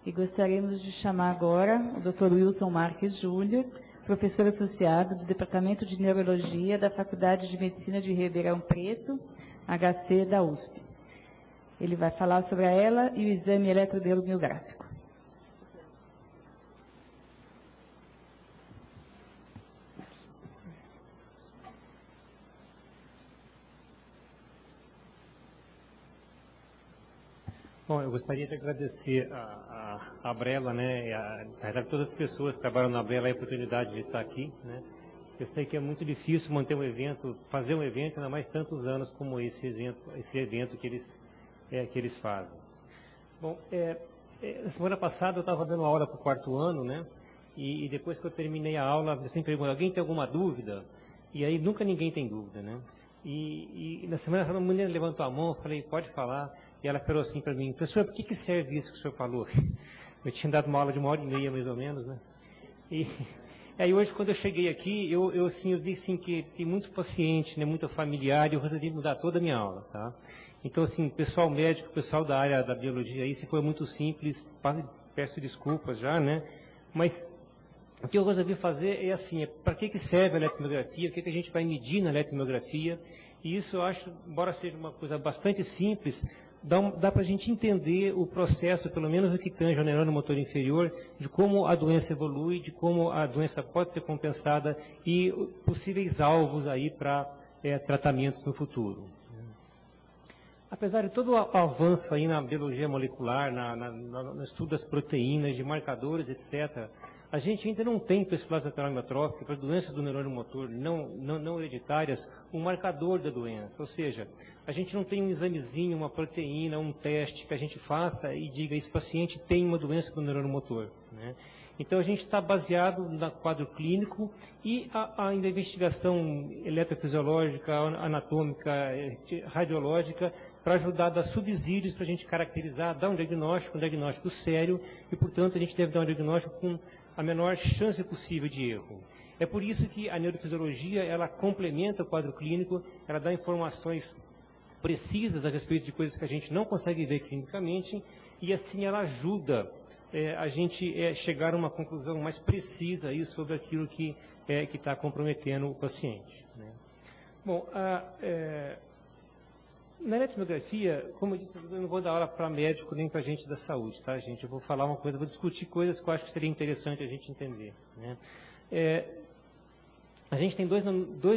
E gostaríamos de chamar agora o Dr. Wilson Marques Júnior, professor associado do Departamento de Neurologia da Faculdade de Medicina de Ribeirão Preto, HC da USP. Ele vai falar sobre a ELA e o exame eletromiográfico. Bom, eu gostaria de agradecer a Brela, né, a todas as pessoas que trabalham na Brela, a oportunidade de estar aqui, né. Eu sei que é muito difícil manter um evento, fazer um evento, ainda mais tantos anos como esse evento que eles fazem. Bom, na semana passada eu estava dando aula para o 4º ano, né, e depois que eu terminei a aula, eu sempre pergunto, alguém tem alguma dúvida? E aí nunca ninguém tem dúvida, né. E na semana passada, uma menina levantou a mão, eu falei, pode falar. E ela falou assim para mim, professor, por que serve isso que o senhor falou? Eu tinha dado uma aula de 1h30, mais ou menos, né? E aí hoje, quando eu cheguei aqui, eu vi assim, que tem muito paciente, né, muito familiar, e eu resolvi mudar toda a minha aula, tá? Então, assim, pessoal médico, pessoal da área da biologia, aí, se foi muito simples, peço desculpas já, né? Mas o que eu resolvi fazer é assim, para que serve a eletromiografia, o que a gente vai medir na eletromiografia, e isso eu acho, embora seja uma coisa bastante simples, dá para a gente entender o processo, pelo menos no que tange ao neurônio motor inferior, de como a doença evolui, de como a doença pode ser compensada e possíveis alvos aí para tratamentos no futuro. Apesar de todo o avanço aí na biologia molecular, no estudo das proteínas, de marcadores, etc., a gente ainda não tem para esclerose lateral amiotrófica, para doenças do neurônio motor não hereditárias, um marcador da doença. Ou seja, a gente não tem um examezinho, uma proteína, um teste que a gente faça e diga esse paciente tem uma doença do neurônio motor, né? Então a gente está baseado no quadro clínico e a investigação eletrofisiológica, anatômica, radiológica, para ajudar a dar subsídios para a gente caracterizar, dar um diagnóstico sério e, portanto, a gente deve dar um diagnóstico com a menor chance possível de erro. É por isso que a neurofisiologia, ela complementa o quadro clínico, ela dá informações precisas a respeito de coisas que a gente não consegue ver clinicamente e, assim, ela ajuda a gente chegar a uma conclusão mais precisa aí sobre aquilo que está comprometendo o paciente, né? Bom, na eletromiografia, como eu disse, eu não vou dar aula para médico nem para gente da saúde, tá, gente? Eu vou falar uma coisa, vou discutir coisas que eu acho que seria interessante a gente entender, né? A gente tem dois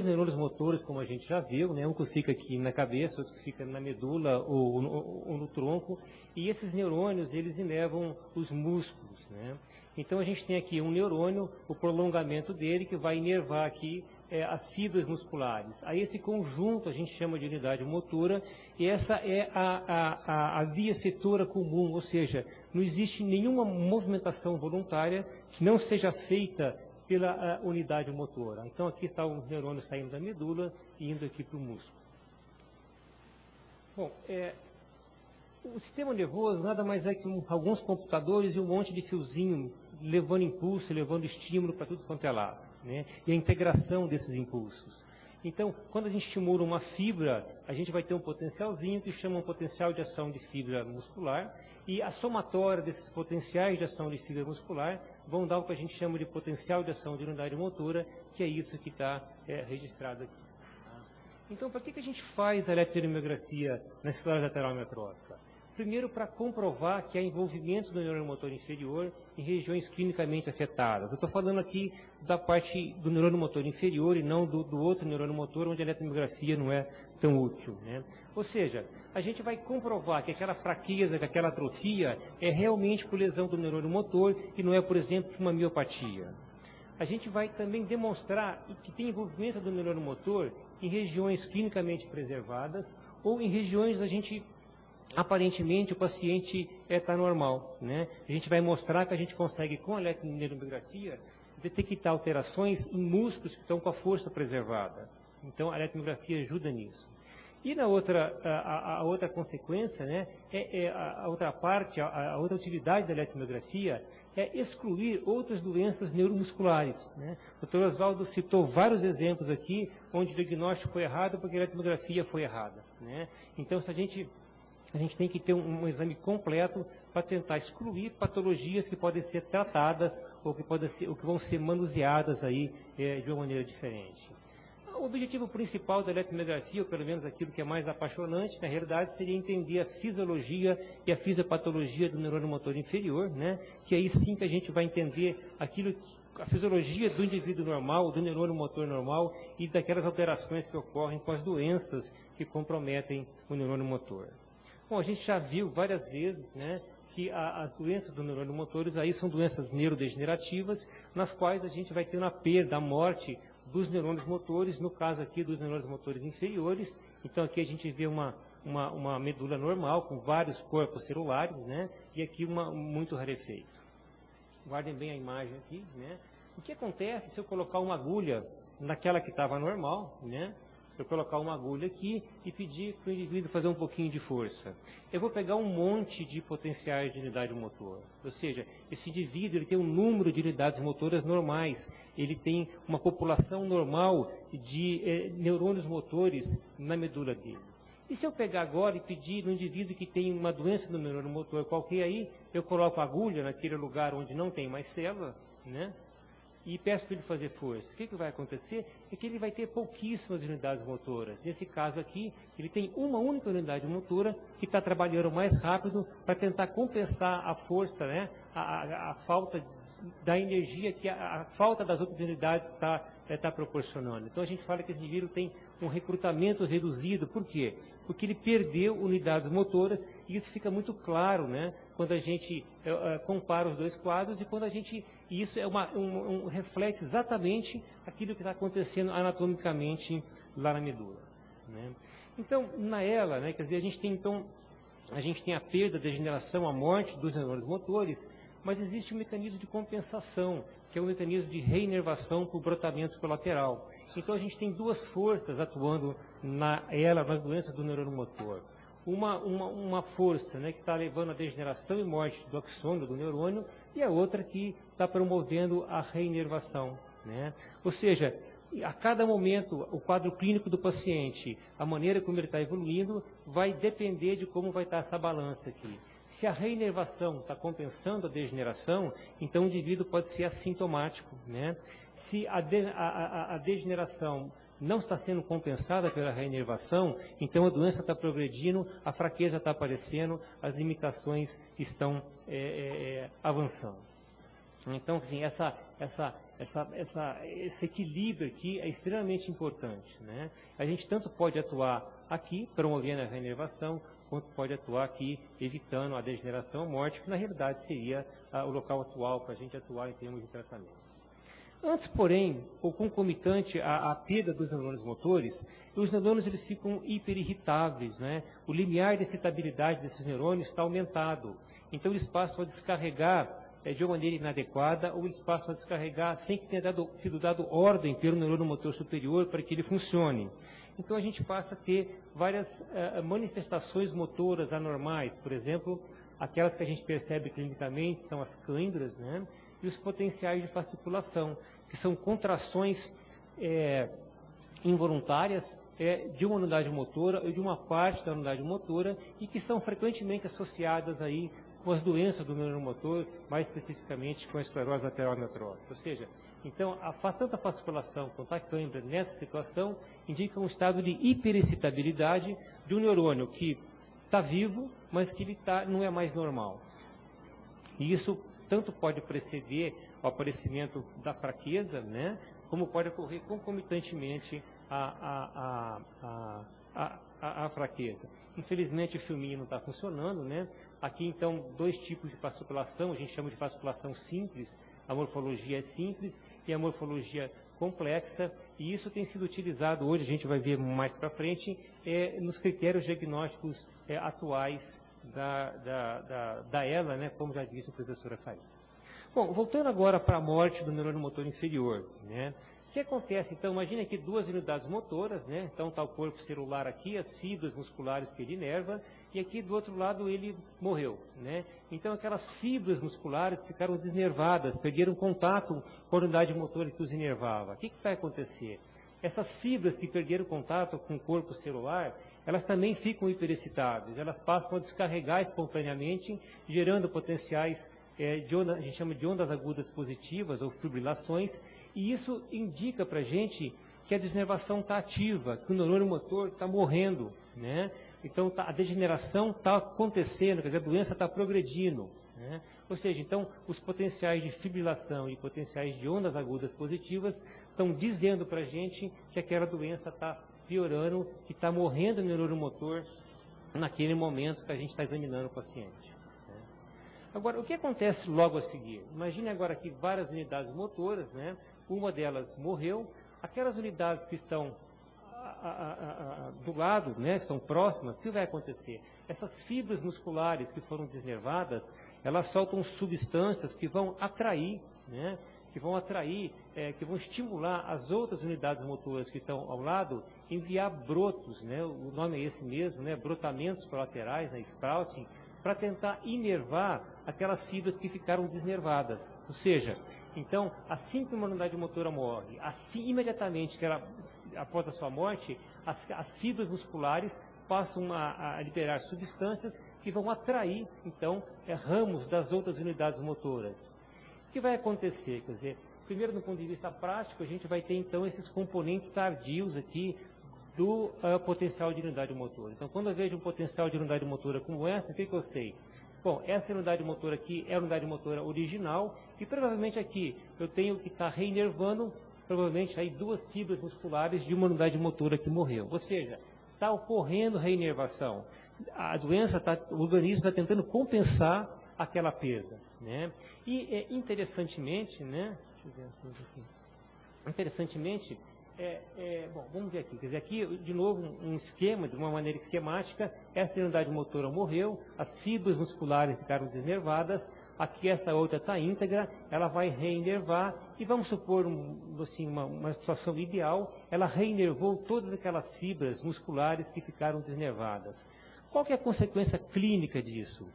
neurônios motores, como a gente já viu, né? Um que fica aqui na cabeça, outro que fica na medula ou no tronco, e esses neurônios, eles inervam os músculos, né? Então a gente tem aqui um neurônio, o prolongamento dele, que vai inervar aqui as fibras musculares. Aí esse conjunto a gente chama de unidade motora, e essa é a via efetora comum, ou seja, não existe nenhuma movimentação voluntária que não seja feita pela unidade motora. Então aqui está o neurônio saindo da medula e indo aqui para o músculo. Bom, o sistema nervoso nada mais é que alguns computadores e um monte de fiozinho levando impulso, levando estímulo para tudo quanto é lado, né? E a integração desses impulsos. Então, quando a gente estimula uma fibra, a gente vai ter um potencialzinho que chama um potencial de ação de fibra muscular, e a somatória desses potenciais de ação de fibra muscular vão dar o que a gente chama de potencial de ação de unidade motora, que é isso que está registrado aqui. Então, para que a gente faz a eletromiografia na esclerose lateral amiotrófica? Primeiro, para comprovar que há envolvimento do neurônio motor inferior em regiões clinicamente afetadas. Eu estou falando aqui da parte do neurônio motor inferior e não do outro neurônio motor, onde a eletromiografia não é tão útil, né? Ou seja, a gente vai comprovar que aquela fraqueza, que aquela atrofia é realmente por lesão do neurônio motor e não é, por exemplo, uma miopatia. A gente vai também demonstrar que tem envolvimento do neurônio motor em regiões clinicamente preservadas ou em regiões da gente aparentemente o paciente está normal, né? A gente vai mostrar que a gente consegue, com a eletromiografia, detectar alterações em músculos que estão com a força preservada. Então, a eletromiografia ajuda nisso. E na a outra consequência, né, a outra parte, a outra utilidade da eletromiografia é excluir outras doenças neuromusculares, né? O Dr. Oswaldo citou vários exemplos aqui onde o diagnóstico foi errado porque a eletromiografia foi errada, né? Então, se a gente a gente tem que ter um exame completo para tentar excluir patologias que podem ser tratadas ou que vão ser manuseadas aí de uma maneira diferente. O objetivo principal da eletromiografia, ou pelo menos aquilo que é mais apaixonante, na realidade, seria entender a fisiologia e a fisiopatologia do neurônio motor inferior, né? Que aí sim que a gente vai entender a fisiologia do indivíduo normal, do neurônio motor normal e daquelas alterações que ocorrem com as doenças que comprometem o neurônio motor. Bom, a gente já viu várias vezes, né, que as doenças do neurônio motores aí são doenças neurodegenerativas, nas quais a gente vai ter uma perda, a morte dos neurônios motores, no caso aqui dos neurônios motores inferiores. Então aqui a gente vê uma medula normal, com vários corpos celulares, né, e aqui muito rarefeito. Guardem bem a imagem aqui, né. O que acontece se eu colocar uma agulha naquela que estava normal, né? Se eu colocar uma agulha aqui e pedir para o indivíduo fazer um pouquinho de força, eu vou pegar um monte de potenciais de unidade motor. Ou seja, esse indivíduo ele tem um número de unidades motoras normais, ele tem uma população normal de neurônios motores na medula dele. E se eu pegar agora e pedir no indivíduo que tem uma doença do neurônio motor qualquer aí, eu coloco a agulha naquele lugar onde não tem mais célula, né? E peço para ele fazer força. O que vai acontecer? É que ele vai ter pouquíssimas unidades motoras. Nesse caso aqui, ele tem uma única unidade motora que está trabalhando mais rápido para tentar compensar a força, né? a falta da energia que a falta das outras unidades está proporcionando. Então a gente fala que esse indivíduo tem um recrutamento reduzido. Por quê? Porque ele perdeu unidades motoras, e isso fica muito claro, né, quando a gente compara os dois quadros, e isso é um reflexo exatamente aquilo que está acontecendo anatomicamente lá na medula, né. Então, né, quer dizer, a gente tem a perda, a degeneração, a morte dos neurônios motores, mas existe um mecanismo de compensação, que é o mecanismo de reinervação por brotamento colateral. Então, a gente tem duas forças atuando nas doenças do neurônio motor. Uma força, né, que está levando a degeneração e morte do axônio, do neurônio, e a outra que está promovendo a reinervação, né? Ou seja, a cada momento, o quadro clínico do paciente, a maneira como ele está evoluindo, vai depender de como vai estar essa balança aqui. Se a reinervação está compensando a degeneração, então o indivíduo pode ser assintomático, né? Se a degeneração não está sendo compensada pela reinervação, então a doença está progredindo, a fraqueza está aparecendo, as limitações estão avançando. Então, assim, esse equilíbrio aqui é extremamente importante, né? A gente tanto pode atuar aqui, promovendo a reinervação, quanto pode atuar aqui, evitando a degeneração, a morte, que na realidade seria o local atual para a gente atuar em termos de tratamento. Antes, porém, ou concomitante à perda dos neurônios motores, os neurônios eles ficam hiperirritáveis, né? O limiar de excitabilidade desses neurônios está aumentado. Então, eles passam a descarregar de uma maneira inadequada, ou eles passam a descarregar sem que tenha sido dado ordem pelo neurônio motor superior para que ele funcione. Então, a gente passa a ter várias manifestações motoras anormais. Por exemplo, aquelas que a gente percebe clinicamente são as câimbras, né? E os potenciais de fasciculação, que são contrações involuntárias de uma unidade motora ou de uma parte da unidade motora, e que são frequentemente associadas aí com as doenças do neurônio motor, mais especificamente com a esclerose lateral amiotrófica. Ou seja, então, tanto a fasciculação quanto a câimbra nessa situação indicam um estado de hiperexcitabilidade de um neurônio que está vivo, mas que ele não é mais normal. E isso tanto pode preceder o aparecimento da fraqueza, né, como pode ocorrer concomitantemente à fraqueza. Infelizmente, o filminho não está funcionando, né? Aqui, então, dois tipos de fasciculação, a gente chama de fasciculação simples, a morfologia é simples e a morfologia complexa, e isso tem sido utilizado hoje, a gente vai ver mais para frente, nos critérios diagnósticos atuais da ELA, né, como já disse a professora Faria. Bom, voltando agora para a morte do neurônio motor inferior, né? O que acontece, então, imagine aqui duas unidades motoras, né? Então está o corpo celular aqui, as fibras musculares que ele inerva, e aqui do outro lado ele morreu, né? Então aquelas fibras musculares ficaram desnervadas, perderam contato com a unidade motora que os inervava. O que vai acontecer? Essas fibras que perderam contato com o corpo celular, elas também ficam hiperexcitáveis, elas passam a descarregar espontaneamente, gerando potenciais a gente chama de ondas agudas positivas ou fibrilações, e isso indica para a gente que a desnervação está ativa, que o neurônio motor está morrendo, né? Então a degeneração está acontecendo, quer dizer, a doença está progredindo, né? Ou seja, então os potenciais de fibrilação e potenciais de ondas agudas positivas estão dizendo para a gente que aquela doença está piorando, que está morrendo o neurônio motor naquele momento que a gente está examinando o paciente. Agora, o que acontece logo a seguir? Imagine agora aqui várias unidades motoras, né? Uma delas morreu, aquelas unidades que estão do lado, né, estão próximas, o que vai acontecer? Essas fibras musculares que foram desnervadas, elas soltam substâncias que vão atrair, né, que vão estimular as outras unidades motoras que estão ao lado, enviar brotos, né, o nome é esse mesmo, né, brotamentos colaterais, né, sprouting, para tentar inervar aquelas fibras que ficaram desnervadas. Ou seja, então, assim que uma unidade motora morre, assim imediatamente que ela, após a sua morte, as fibras musculares passam a liberar substâncias que vão atrair, então, ramos das outras unidades motoras. O que vai acontecer? Quer dizer, primeiro, do ponto de vista prático, a gente vai ter, então, esses componentes tardios aqui do potencial de unidade motora. Então, quando eu vejo um potencial de unidade motora como essa, o que eu sei? Bom, essa unidade motora aqui é a unidade motora original e provavelmente aqui eu tenho que estar reinervando, provavelmente aí duas fibras musculares de uma unidade motora que morreu. Ou seja, está ocorrendo reinervação. A doença, o organismo está tentando compensar aquela perda, né? E interessantemente, né? Deixa eu ver uma coisa aqui. Interessantemente, bom, vamos ver aqui. Quer dizer, aqui, de novo, um esquema, de uma maneira esquemática, essa unidade motora morreu, as fibras musculares ficaram desnervadas, aqui essa outra está íntegra, ela vai reinervar, e vamos supor, assim, uma situação ideal, ela reinervou todas aquelas fibras musculares que ficaram desnervadas. Qual que é a consequência clínica disso?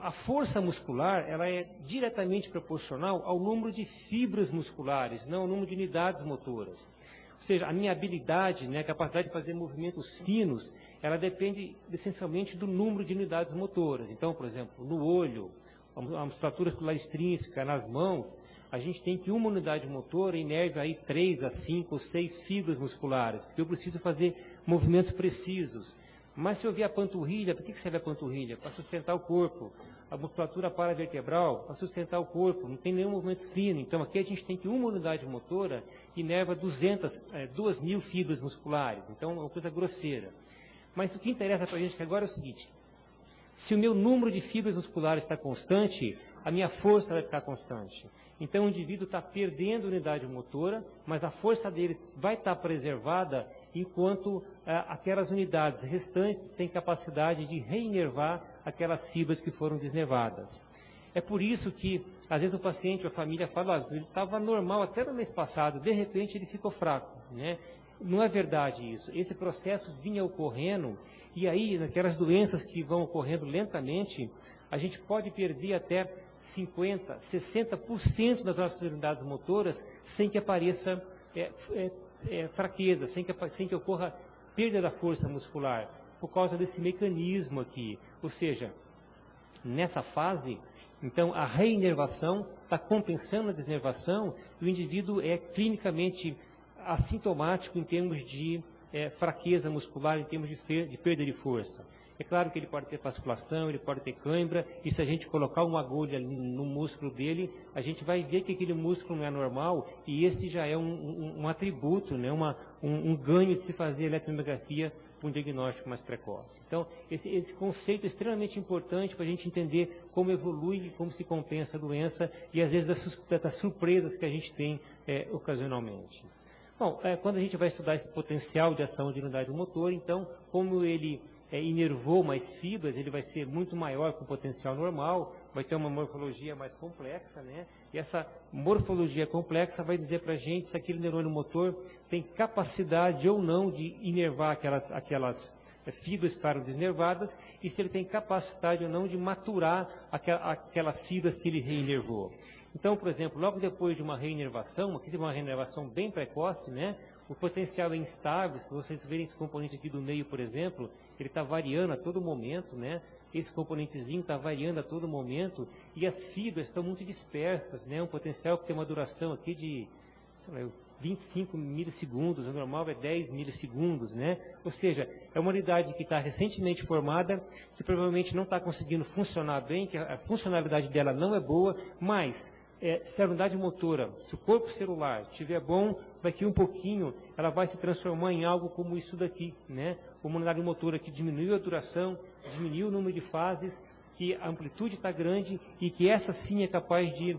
A força muscular, ela é diretamente proporcional ao número de fibras musculares, não ao número de unidades motoras. Ou seja, a minha habilidade, né, a capacidade de fazer movimentos finos, ela depende essencialmente do número de unidades motoras. Então, por exemplo, no olho, a musculatura muscular extrínseca, nas mãos, a gente tem que uma unidade motora inerve aí 3 a 5 ou 6 fibras musculares, porque eu preciso fazer movimentos precisos. Mas se eu ver a panturrilha, para que serve a panturrilha? Para sustentar o corpo. A musculatura paravertebral, para sustentar o corpo, não tem nenhum movimento fino. Então aqui a gente tem que uma unidade motora inerva 2.000 fibras musculares. Então é uma coisa grosseira. Mas o que interessa para a gente agora é o seguinte: se o meu número de fibras musculares está constante, a minha força vai ficar constante. Então o indivíduo está perdendo unidade motora, mas a força dele vai estar preservada enquanto aquelas unidades restantes têm capacidade de reinervar aquelas fibras que foram desnervadas. É por isso que, às vezes, o paciente ou a família fala, ele estava normal até no mês passado, de repente ele ficou fraco, né? Não é verdade isso. Esse processo vinha ocorrendo, e aí, naquelas doenças que vão ocorrendo lentamente, a gente pode perder até 50%, 60% das nossas unidades motoras sem que apareça fraqueza, sem que ocorra perda da força muscular, por causa desse mecanismo aqui. Ou seja, nessa fase, então, a reinervação está compensando a desnervação e o indivíduo é clinicamente assintomático em termos de fraqueza muscular, em termos de perda de força. É claro que ele pode ter fasciculação, ele pode ter cãibra, e se a gente colocar uma agulha no músculo dele, a gente vai ver que aquele músculo não é normal, e esse já é um atributo, né, um ganho de se fazer eletromiografia com um diagnóstico mais precoce. Então, esse conceito é extremamente importante para a gente entender como evolui e como se compensa a doença, e às vezes das surpresas que a gente tem ocasionalmente. Bom, quando a gente vai estudar esse potencial de ação de unidade motor, então, como ele inervou mais fibras, ele vai ser muito maior que o potencial normal, vai ter uma morfologia mais complexa, né? E essa morfologia complexa vai dizer para a gente se aquele neurônio motor tem capacidade ou não de inervar aquelas fibras que ficaram desnervadas e se ele tem capacidade ou não de maturar aquelas fibras que ele reinervou. Então, por exemplo, logo depois de uma reinervação, uma reinervação bem precoce, né? O potencial é instável, se vocês verem esse componente aqui do meio, por exemplo, ele está variando a todo momento, né? Esse componentezinho está variando a todo momento e as fibras estão muito dispersas, né? Um potencial que tem uma duração aqui de, sei lá, 25 milissegundos, o normal é 10 milissegundos, né? Ou seja, é uma unidade que está recentemente formada, que provavelmente não está conseguindo funcionar bem, que a funcionalidade dela não é boa, mas se a unidade motora, se o corpo celular estiver bom, daqui um pouquinho ela vai se transformar em algo como isso daqui, né? Uma unidade motora que diminuiu a duração, diminuiu o número de fases, que a amplitude está grande e que essa sim é capaz de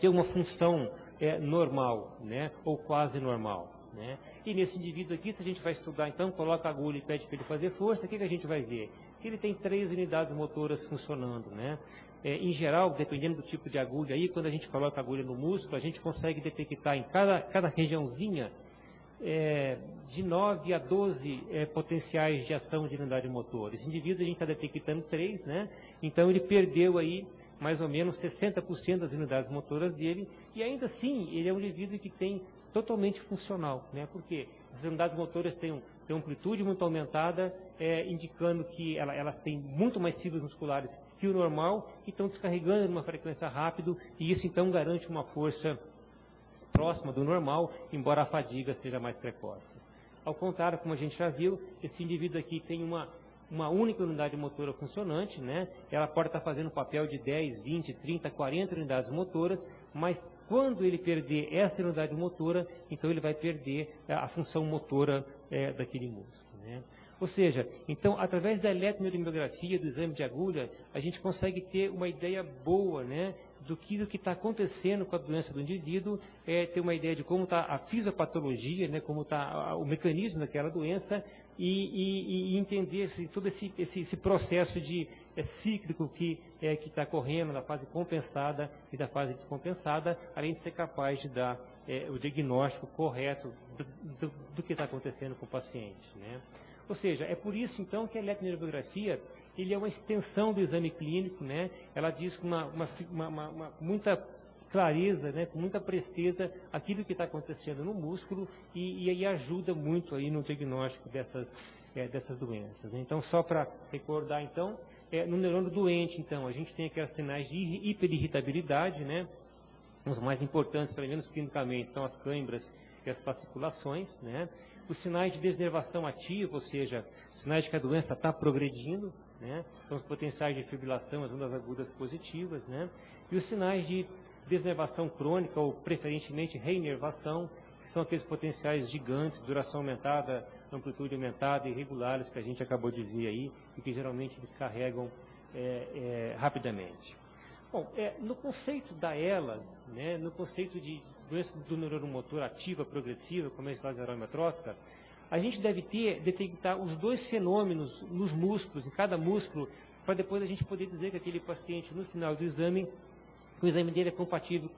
ter uma função normal, né? Ou quase normal, né? E nesse indivíduo aqui, se a gente vai estudar, então, coloca a agulha e pede para ele fazer força, o que a gente vai ver? Que ele tem 3 unidades motoras funcionando, né? Em geral, dependendo do tipo de agulha aí, quando a gente coloca a agulha no músculo, a gente consegue detectar em cada regiãozinha de 9 a 12 potenciais de ação de unidade motora. Esse indivíduo a gente está detectando 3, né? Então ele perdeu aí mais ou menos 60% das unidades motoras dele, e ainda assim ele é um indivíduo que tem totalmente funcional, né? Porque as unidades motoras têm uma amplitude muito aumentada, indicando que elas têm muito mais fibras musculares que o normal, e estão descarregando numa frequência rápida, e isso então garante uma força próxima do normal, embora a fadiga seja mais precoce. Ao contrário, como a gente já viu, esse indivíduo aqui tem uma única unidade motora funcionante, né? Ela pode estar fazendo papel de 10, 20, 30, 40 unidades motoras, mas quando ele perder essa unidade motora, então ele vai perder a função motora daquele músculo, né? Ou seja, então, através da eletromiografia, do exame de agulha, a gente consegue ter uma ideia boa, né, do que está acontecendo com a doença do indivíduo, ter uma ideia de como está a fisiopatologia, né, como está o mecanismo daquela doença, e entender todo esse processo cíclico que está correndo na fase compensada e da fase descompensada, além de ser capaz de dar o diagnóstico correto do que está acontecendo com o paciente, né? Ou seja, é por isso, então, que a eletromiografia ele é uma extensão do exame clínico, né? Ela diz com muita clareza, né? Com muita presteza, aquilo que está acontecendo no músculo e aí ajuda muito aí no diagnóstico dessas doenças, né? Então, só para recordar, então, no neurônio doente, então, a gente tem aqueles sinais de hiperirritabilidade, né? Os mais importantes, pelo menos clinicamente, são as câimbras e as fasciculações, né? Os sinais de desnervação ativa, ou seja, os sinais de que a doença está progredindo, né? São os potenciais de fibrilação, as ondas agudas positivas, né? E os sinais de desnervação crônica, ou preferentemente reinervação, que são aqueles potenciais gigantes, duração aumentada, amplitude aumentada, irregulares, que a gente acabou de ver aí, e que geralmente descarregam rapidamente. Bom, no conceito da ELA, né, no conceito de doença do neurônio motor ativa, progressiva, como é a esclerose neuromotrófica, a gente deve detectar os dois fenômenos nos músculos, em cada músculo, para depois a gente poder dizer que aquele paciente, no final do exame, o exame dele é compatível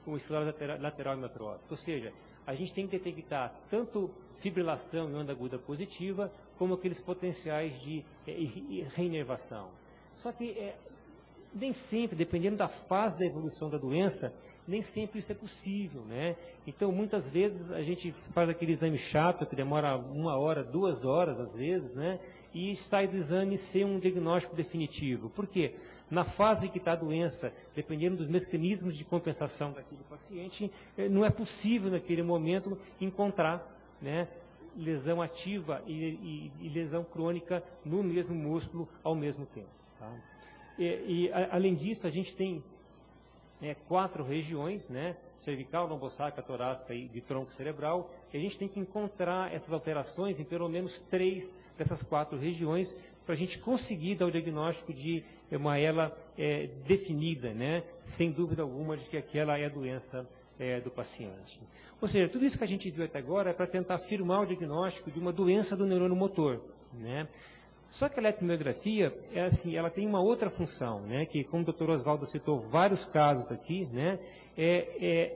com esclerose lateral amiotrófica. Ou seja, a gente tem que detectar tanto fibrilação e onda aguda positiva, como aqueles potenciais de reinervação. Só que nem sempre, dependendo da fase da evolução da doença, nem sempre isso é possível, né? Então, muitas vezes, a gente faz aquele exame chato, que demora 1 hora, 2 horas, às vezes, né? E sai do exame sem um diagnóstico definitivo. Por quê? Na fase que está a doença, dependendo dos mecanismos de compensação daquele paciente, não é possível, naquele momento, encontrar, né, lesão ativa e lesão crônica no mesmo músculo ao mesmo tempo, tá? Além disso, a gente tem 4 regiões, né, cervical, lombossácra, torácica e de tronco cerebral, e a gente tem que encontrar essas alterações em pelo menos 3 dessas 4 regiões para a gente conseguir dar o diagnóstico de uma ELA definida, né, sem dúvida alguma de que aquela é a doença do paciente. Ou seja, tudo isso que a gente viu até agora é para tentar afirmar o diagnóstico de uma doença do neurônio motor, né? Só que a eletromiografia, ela tem uma outra função, né, que, como o Dr. Oswaldo citou vários casos aqui, né,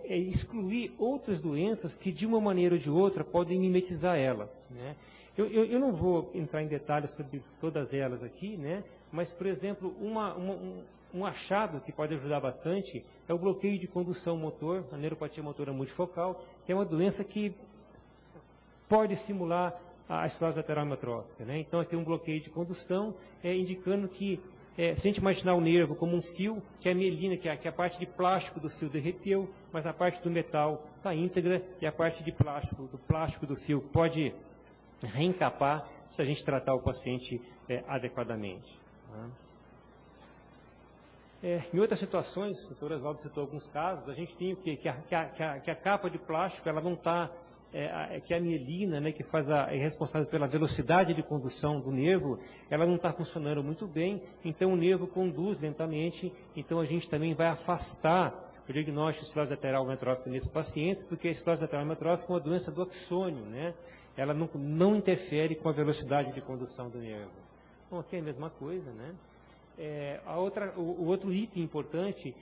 excluir outras doenças que, de uma maneira ou de outra, podem mimetizar ela, né. Eu não vou entrar em detalhes sobre todas elas aqui, né, mas, por exemplo, um achado que pode ajudar bastante é o bloqueio de condução motor, a neuropatia motora multifocal, que é uma doença que pode simular a esclerose lateral amiotrófica, né? Então, aqui um bloqueio de condução, indicando que, se a gente imaginar o nervo como um fio, que a mielina, que a parte de plástico do fio derreteu, mas a parte do metal está íntegra, e a parte de plástico do fio pode reencapar se a gente tratar o paciente adequadamente. Né? Em outras situações, o doutor Oswaldo citou alguns casos, a gente tem o quê? Que a capa de plástico ela não está, que a mielina, né, que é responsável pela velocidade de condução do nervo, ela não está funcionando muito bem, então o nervo conduz lentamente, então a gente também vai afastar o diagnóstico de esclerose lateral amiotrófica nesses pacientes, porque a esclerose lateral amiotrófica é uma doença do axônio, né? Ela não interfere com a velocidade de condução do nervo. Bom, aqui é a mesma coisa, né? O outro item importante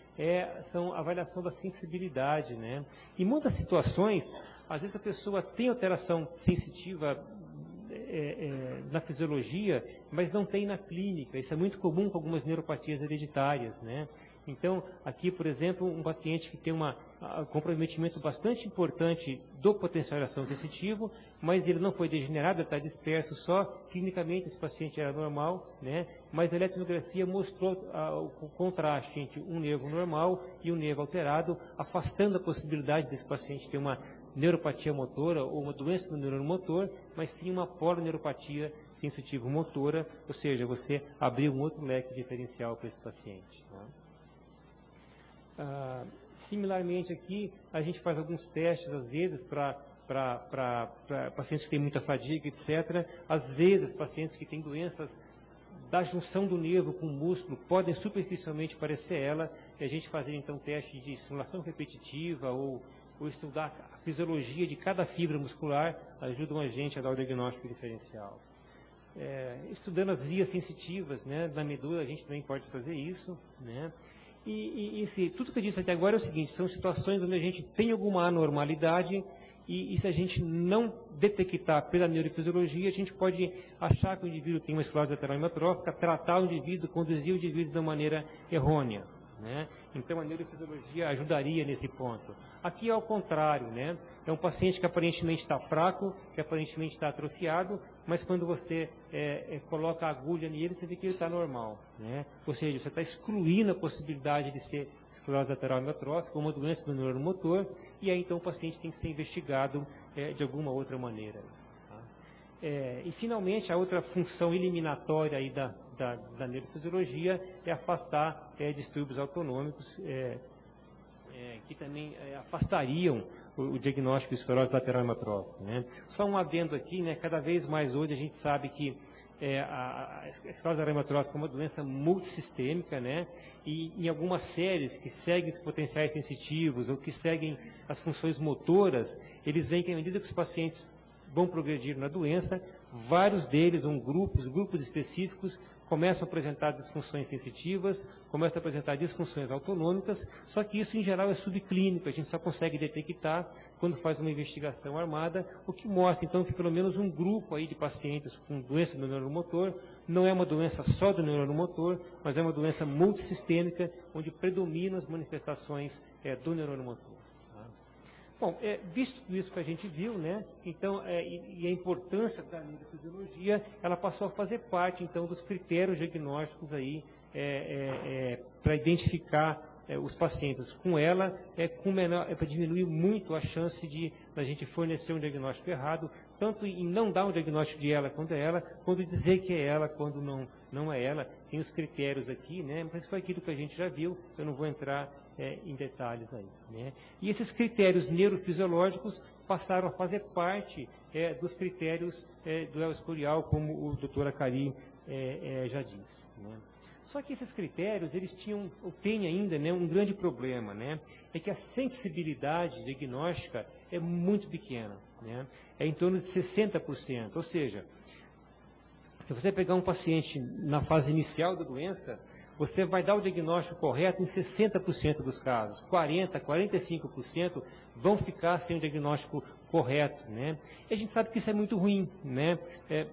são a avaliação da sensibilidade, né? Em muitas situações, às vezes a pessoa tem alteração sensitiva na fisiologia, mas não tem na clínica. Isso é muito comum com algumas neuropatias hereditárias, né? Então, aqui, por exemplo, um paciente que tem um comprometimento bastante importante do potencial de ação sensitivo, mas ele não foi degenerado, está disperso só, clinicamente esse paciente era normal, né? Mas a eletromiografia mostrou o contraste entre um nervo normal e um nervo alterado, afastando a possibilidade desse paciente ter uma neuropatia motora ou uma doença do neurônio motor, mas sim uma polineuropatia sensitivo-motora, ou seja, você abriu um outro leque diferencial para esse paciente. Né? Similarmente aqui, a gente faz alguns testes, às vezes, para pacientes que têm muita fadiga, etc. Às vezes, pacientes que têm doenças da junção do nervo com o músculo podem superficialmente parecer ela, e a gente fazer, então, teste de estimulação repetitiva ou estudar a fisiologia de cada fibra muscular ajudam a gente a dar o diagnóstico diferencial. Estudando as vias sensitivas, né, da medula, a gente também pode fazer isso, né? Tudo que eu disse até agora é o seguinte, são situações onde a gente tem alguma anormalidade e se a gente não detectar pela neurofisiologia, a gente pode achar que o indivíduo tem uma esclerose lateral amiotrófica, tratar o indivíduo, conduzir o indivíduo de uma maneira errônea, né? Então, a neurofisiologia ajudaria nesse ponto. Aqui é ao contrário, né? É um paciente que aparentemente está fraco, que aparentemente está atrofiado, mas quando você coloca a agulha nele, você vê que ele está normal, né? Ou seja, você está excluindo a possibilidade de ser esclerose lateral amiotrófica, uma doença do neurônio motor, e aí então o paciente tem que ser investigado de alguma outra maneira. Tá? E finalmente, a outra função eliminatória aí da neurofisiologia é afastar distúrbios autonômicos que também afastariam o diagnóstico de esclerose lateral amiotrófica, né? Só um adendo aqui, né? Cada vez mais hoje a gente sabe que a esclerose lateral amiotrófica é uma doença multissistêmica, né? E em algumas séries que seguem os potenciais sensitivos ou que seguem as funções motoras, eles veem que à medida que os pacientes vão progredir na doença, vários deles, grupos específicos, começam a apresentar disfunções sensitivas, começam a apresentar disfunções autonômicas, só que isso em geral é subclínico, a gente só consegue detectar quando faz uma investigação armada, o que mostra então que pelo menos um grupo aí de pacientes com doença do neurônio motor não é uma doença só do neurônio motor, mas é uma doença multissistêmica, onde predominam as manifestações do neurônio motor. Bom, visto tudo isso que a gente viu, né, então, e a importância da neurofisiologia, ela passou a fazer parte, então, dos critérios diagnósticos aí, para identificar os pacientes com ela, para diminuir muito a chance de a gente fornecer um diagnóstico errado, tanto em não dar um diagnóstico de ela quando é ela, quando dizer que é ela quando não é ela. Tem os critérios aqui, né, mas foi aquilo que a gente já viu, eu não vou entrar em detalhes aí, né? E esses critérios neurofisiológicos passaram a fazer parte dos critérios do El-Escorial, como o doutor Acari já disse, né? Só que esses critérios, eles têm ainda, né, um grande problema, né? É que a sensibilidade diagnóstica é muito pequena, né? É em torno de 60%, ou seja, se você pegar um paciente na fase inicial da doença, você vai dar o diagnóstico correto em 60% dos casos. 40%, 45% vão ficar sem o diagnóstico correto, né? E a gente sabe que isso é muito ruim, né?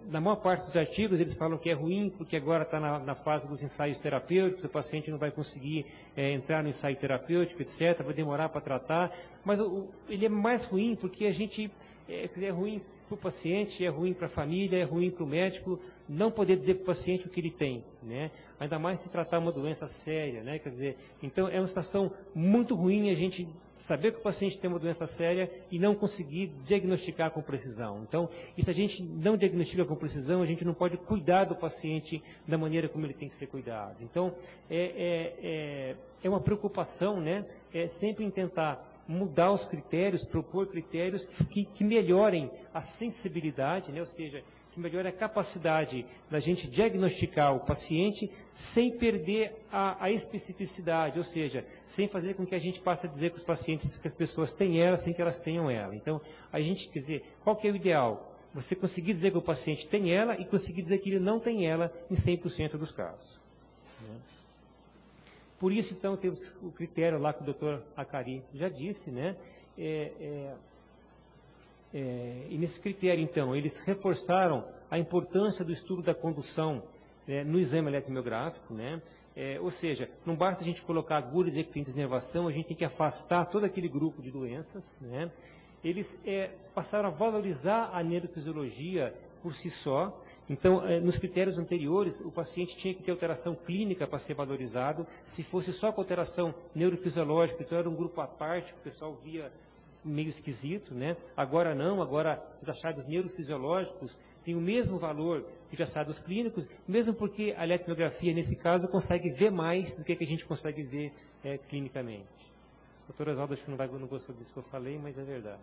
Na maior parte dos artigos eles falam que é ruim porque agora está na fase dos ensaios terapêuticos, o paciente não vai conseguir entrar no ensaio terapêutico, etc., vai demorar para tratar, mas ele é mais ruim porque a gente, é ruim para o paciente, é ruim para a família, é ruim para o médico não poder dizer para o paciente o que ele tem, né? Ainda mais se tratar uma doença séria, né? Quer dizer, então é uma situação muito ruim a gente saber que o paciente tem uma doença séria e não conseguir diagnosticar com precisão. Então, e se a gente não diagnostica com precisão, a gente não pode cuidar do paciente da maneira como ele tem que ser cuidado. Então, é uma preocupação, né? Sempre em tentar mudar os critérios, propor critérios que melhorem a sensibilidade, né? Ou seja, que melhore a capacidade da gente diagnosticar o paciente sem perder a especificidade, ou seja, sem fazer com que a gente passe a dizer que os pacientes, que as pessoas têm ela sem que elas tenham ela. Então, a gente, quer dizer, qual que é o ideal? Você conseguir dizer que o paciente tem ela e conseguir dizer que ele não tem ela em 100% dos casos. Né? Por isso, então, temos o critério lá que o doutor Acari já disse, né? E nesse critério, então, eles reforçaram a importância do estudo da condução no exame eletromiográfico, né? Ou seja, não basta a gente colocar agulha e dizer que tem desnervação, a gente tem que afastar todo aquele grupo de doenças, né? Eles passaram a valorizar a neurofisiologia por si só. Então, nos critérios anteriores, o paciente tinha que ter alteração clínica para ser valorizado. Se fosse só com alteração neurofisiológica, então era um grupo à parte, que o pessoal via meio esquisito, né? Agora não, agora os achados neurofisiológicos têm o mesmo valor que os achados clínicos, mesmo porque a eletromiografia, nesse caso, consegue ver mais do que a gente consegue ver clinicamente. O doutor Oswaldo acho que não gostou disso que eu falei, mas é verdade.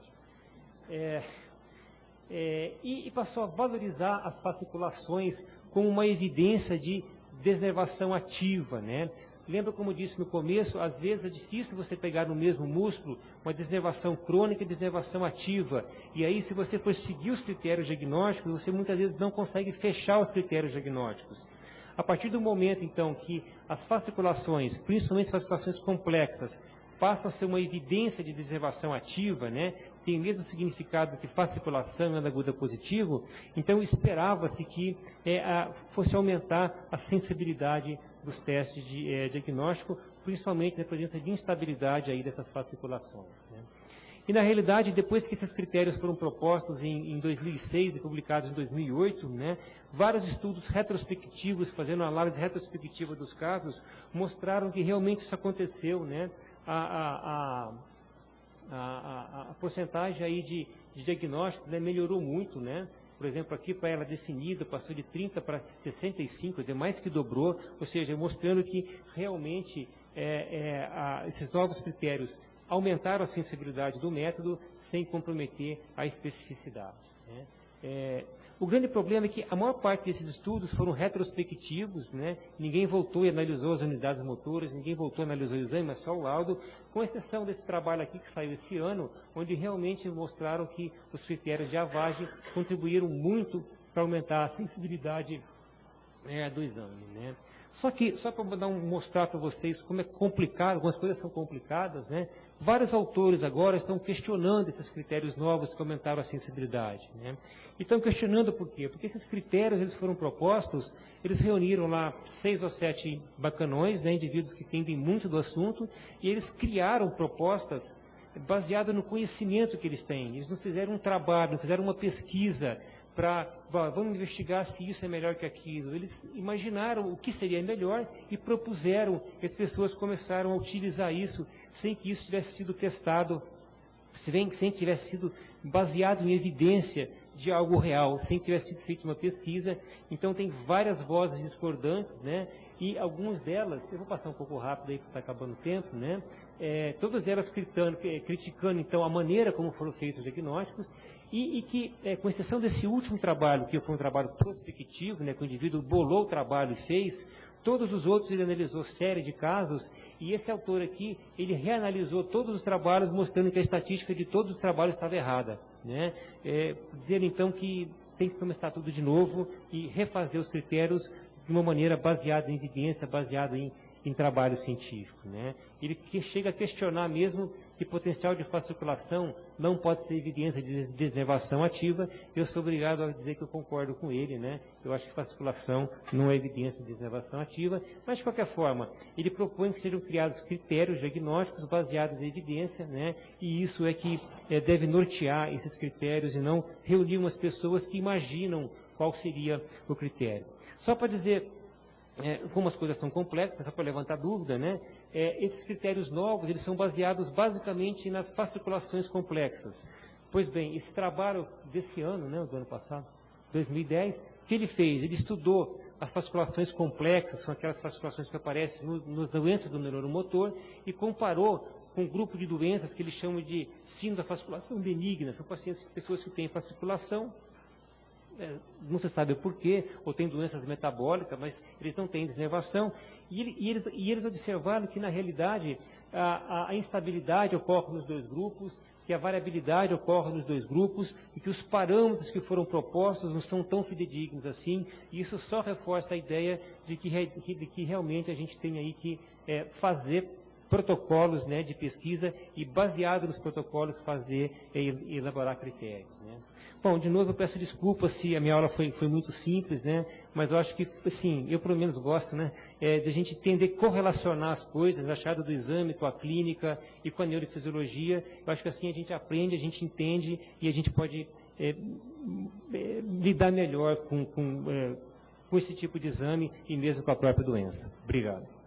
E passou a valorizar as fasciculações como uma evidência de desnervação ativa, né? Lembra como eu disse no começo, às vezes é difícil você pegar no mesmo músculo uma desnervação crônica e desnervação ativa. E aí, se você for seguir os critérios diagnósticos, você muitas vezes não consegue fechar os critérios diagnósticos. A partir do momento, então, que as fasciculações, principalmente as fasciculações complexas, passam a ser uma evidência de desnervação ativa, né? Tem o mesmo significado que fasciculação e onda aguda positivo, então esperava-se que fosse aumentar a sensibilidade dos testes de diagnóstico, principalmente na presença de instabilidade aí dessas fasciculações, né? E, na realidade, depois que esses critérios foram propostos em 2006 e publicados em 2008, né, vários estudos retrospectivos, fazendo uma análise retrospectiva dos casos, mostraram que realmente isso aconteceu, né? A porcentagem aí de diagnóstico, né, melhorou muito, né? Por exemplo, aqui para ela definida, passou de 30 para 65, quer dizer, mais que dobrou, ou seja, mostrando que realmente esses novos critérios aumentaram a sensibilidade do método sem comprometer a especificidade, né? O grande problema é que a maior parte desses estudos foram retrospectivos, né? Ninguém voltou e analisou as unidades motoras, ninguém voltou e analisou o exame, mas só o laudo, com exceção desse trabalho aqui que saiu esse ano, onde realmente mostraram que os critérios de avagem contribuíram muito para aumentar a sensibilidade do exame, né? Só para mostrar para vocês como é complicado, algumas coisas são complicadas, né? Vários autores agora estão questionando esses critérios novos que aumentaram a sensibilidade, né? E estão questionando por quê? Porque esses critérios, eles foram propostos, eles reuniram lá 6 ou 7 bacanões, né, indivíduos que entendem muito do assunto, e eles criaram propostas baseadas no conhecimento que eles têm. Eles não fizeram um trabalho, não fizeram uma pesquisa para, vamos investigar se isso é melhor que aquilo. Eles imaginaram o que seria melhor e propuseram, e as pessoas começaram a utilizar isso sem que isso tivesse sido testado, sem que tivesse sido baseado em evidência de algo real, sem que tivesse sido feita uma pesquisa. Então, tem várias vozes discordantes, né? E algumas delas, eu vou passar um pouco rápido aí, porque está acabando o tempo, né? Todas elas criticando, então, a maneira como foram feitos os diagnósticos, e que, com exceção desse último trabalho, que foi um trabalho prospectivo, né, que o indivíduo bolou o trabalho e fez, todos os outros ele analisou série de casos, e esse autor aqui, ele reanalisou todos os trabalhos, mostrando que a estatística de todos os trabalhos estava errada, né? Dizendo, então, que tem que começar tudo de novo e refazer os critérios de uma maneira baseada em evidência, baseada em em trabalho científico, né? Ele chega a questionar mesmo que potencial de fasciculação não pode ser evidência de desnervação ativa. Eu sou obrigado a dizer que eu concordo com ele, né? Eu acho que fasciculação não é evidência de desnervação ativa, mas de qualquer forma, ele propõe que sejam criados critérios diagnósticos baseados em evidência, né? E isso é que deve nortear esses critérios e não reunir umas pessoas que imaginam qual seria o critério. Só para dizer como as coisas são complexas, só para levantar dúvida, né? Esses critérios novos, eles são baseados basicamente nas fasciculações complexas. Pois bem, esse trabalho desse ano, né, do ano passado, 2010, o que ele fez? Ele estudou as fasciculações complexas, são aquelas fasciculações que aparecem nas doenças do neuromotor, e comparou com um grupo de doenças que ele chama de síndrome da fasciculação benigna. São pessoas que têm fasciculação, não se sabe o porquê, ou tem doenças metabólicas, mas eles não têm desnervação. E eles observaram que, na realidade, a instabilidade ocorre nos dois grupos, que a variabilidade ocorre nos dois grupos, e que os parâmetros que foram propostos não são tão fidedignos assim. E isso só reforça a ideia de que realmente a gente tem aí que fazer protocolos, né, de pesquisa e, baseado nos protocolos, fazer e elaborar critérios, né. Bom, de novo, eu peço desculpas se a minha aula foi muito simples, né, mas eu acho que, assim, eu pelo menos gosto, né, de a gente tender a correlacionar as coisas, a achada do exame com a clínica e com a neurofisiologia. Eu acho que assim a gente aprende, a gente entende e a gente pode lidar melhor com esse tipo de exame e mesmo com a própria doença. Obrigado.